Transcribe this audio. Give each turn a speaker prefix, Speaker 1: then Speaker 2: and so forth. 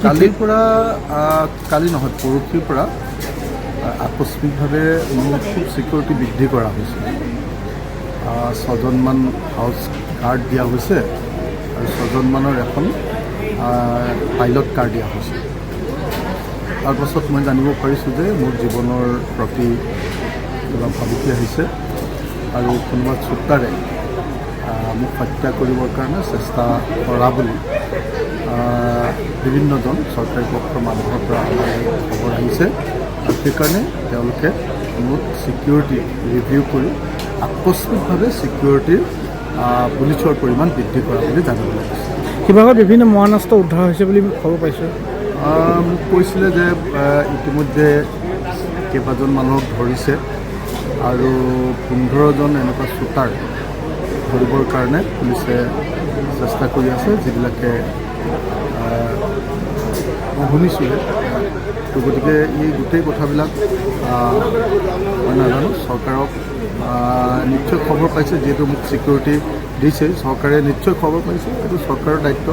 Speaker 1: কালিৰ পৰা কালি নহয় পৰহিৰ পৰা আকস্মিকভাৱে মোৰ খুব ছিকিউৰিটি বৃদ্ধি কৰা হৈছে। 6জনমান হাউচ গাৰ্ড দিয়া হৈছে আৰু 6জনমানৰ এখন পাইলট কাৰ দিয়া হৈছে। তাৰপাছত মই জানিব পাৰিছোঁ যে মোৰ জীৱনৰ প্ৰতি অলপ ভাবুকি আহিছে আৰু কোনোবা চোটাৰে মোক হত্যা কৰিবৰ কাৰণে চেষ্টা কৰা বুলি বিভিন্নজন চৰকাৰী পক্ষৰ মানুহৰ পৰা খবৰ আহিছে আৰু সেইকাৰণে তেওঁলোকে মোৰ ছিকিউৰিটি ৰিভিউ কৰি আকস্মিকভাৱে ছিকিউৰিটিৰ পুলিচৰ পৰিমাণ বৃদ্ধি কৰা বুলি জানিব লাগিছে।
Speaker 2: শিৱসাগৰত বিভিন্ন মহাৰাষ্ট্ৰ উদ্ধাৰ হৈছে বুলি খবৰ পাইছোঁ।
Speaker 1: মোক কৈছিলে যে ইতিমধ্যে কেইবাজন মানুহক ধৰিছে আৰু 15জন এনেকুৱা শ্বুটাৰ ধৰিবৰ কাৰণে পুলিচে চেষ্টা কৰি আছে, যিবিলাকে মই শুনিছোঁহে। তো গতিকে এই গোটেই কথাবিলাক মই নাজানো। চৰকাৰক নিশ্চয় খবৰ পাইছে, যিহেতু মোক ছিকিউৰিটি দিছে, চৰকাৰে নিশ্চয় খবৰ পাইছে, এইটো চৰকাৰৰ দায়িত্ব।